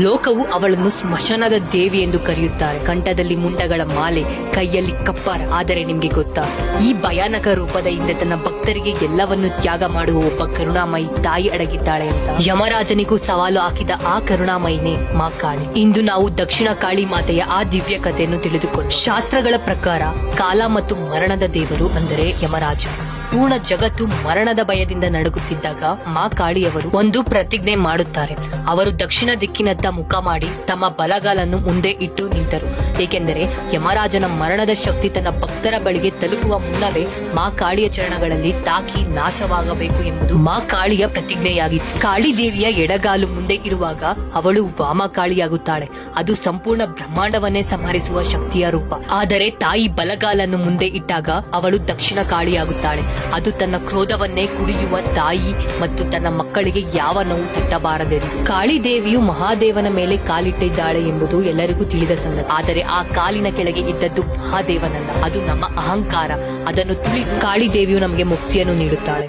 ಲೋಕವು ಅವಳನ್ನು ಸ್ಮಶಾನದ ದೇವಿ ಎಂದು ಕರೆಯುತ್ತಾರೆ. ಕಂಠದಲ್ಲಿ ಮುಂಡಗಳ ಮಾಲೆ, ಕೈಯಲ್ಲಿ ಕಪ್ಪಾರ. ಆದರೆ ನಿಮ್ಗೆ ಗೊತ್ತಾ, ಈ ಭಯಾನಕ ರೂಪದ ಹಿಂದೆ ತನ್ನ ಭಕ್ತರಿಗೆ ಎಲ್ಲವನ್ನು ತ್ಯಾಗ ಮಾಡುವ ಒಬ್ಬ ಕರುಣಾಮಯಿ ತಾಯಿ ಅಡಗಿದ್ದಾಳೆ ಅಂತ ಯಮರಾಜನಿಗೂ ಸವಾಲು ಹಾಕಿದ ಆ ಕರುಣಾಮಯಿನೇ ಮಾ ಕಾಳಿ. ಇಂದು ನಾವು ದಕ್ಷಿಣ ಕಾಳಿ ಮಾತೆಯ ಆ ದಿವ್ಯ ಕಥೆಯನ್ನು ತಿಳಿದುಕೊಂಡು, ಶಾಸ್ತ್ರಗಳ ಪ್ರಕಾರ ಕಾಲ ಮತ್ತು ಮರಣದ ದೇವರು ಅಂದರೆ ಯಮರಾಜ. ಪೂರ್ಣ ಜಗತ್ತು ಮರಣದ ಭಯದಿಂದ ನಡುಗುತ್ತಿದ್ದಾಗ ಮಾ ಕಾಳಿಯವರು ಒಂದು ಪ್ರತಿಜ್ಞೆ ಮಾಡುತ್ತಾರೆ. ಅವರು ದಕ್ಷಿಣ ದಿಕ್ಕಿನತ್ತ ಮುಖ ಮಾಡಿ ತಮ್ಮ ಬಲಗಾಲನ್ನು ಮುಂದೆ ಇಟ್ಟು ನಿಂತರು. ಏಕೆಂದರೆ ಯಮರಾಜನ ಮರಣದ ಶಕ್ತಿ ತನ್ನ ಭಕ್ತರ ಬಳಿಗೆ ತಲುಪುವ ಮುನ್ನವೇ ಮಾ ಕಾಳಿಯ ಚರಣಗಳಲ್ಲಿ ತಾಕಿ ನಾಶವಾಗಬೇಕು ಎಂಬುದು ಮಾ ಕಾಳಿಯ ಪ್ರತಿಜ್ಞೆಯಾಗಿತ್ತು. ಕಾಳಿ ದೇವಿಯ ಎಡಗಾಲು ಮುಂದೆ ಇರುವಾಗ ಅವಳು ವಾಮ ಕಾಳಿಯಾಗುತ್ತಾಳೆ. ಅದು ಸಂಪೂರ್ಣ ಬ್ರಹ್ಮಾಂಡವನ್ನೇ ಸಂಹರಿಸುವ ಶಕ್ತಿಯ ರೂಪ. ಆದರೆ ತಾಯಿ ಬಲಗಾಲನ್ನು ಮುಂದೆ ಇಟ್ಟಾಗ ಅವಳು ದಕ್ಷಿಣ ಕಾಳಿಯಾಗುತ್ತಾಳೆ. ಅದು ತನ್ನ ಕ್ರೋಧವನ್ನೇ ಕುಡಿಯುವ ತಾಯಿ ಮತ್ತು ತನ್ನ ಮಕ್ಕಳಿಗೆ ಯಾವ ನೋವು ತಟ್ಟಬಾರದೆಂದು. ಕಾಳಿ ದೇವಿಯು ಮಹಾದೇವನ ಮೇಲೆ ಕಾಲಿಟ್ಟಿದ್ದಾಳೆ ಎಂಬುದು ಎಲ್ಲರಿಗೂ ತಿಳಿದ ಸಂಗತಿ. ಆದರೆ ಆ ಕಾಲಿನ ಕೆಳಗೆ ಇದ್ದದ್ದು ಮಹಾದೇವನಲ್ಲ, ಅದು ನಮ್ಮ ಅಹಂಕಾರ. ಅದನ್ನು ತುಳಿದು ಕಾಳಿ ದೇವಿಯು ನಮಗೆ ಮುಕ್ತಿಯನ್ನು ನೀಡುತ್ತಾಳೆ.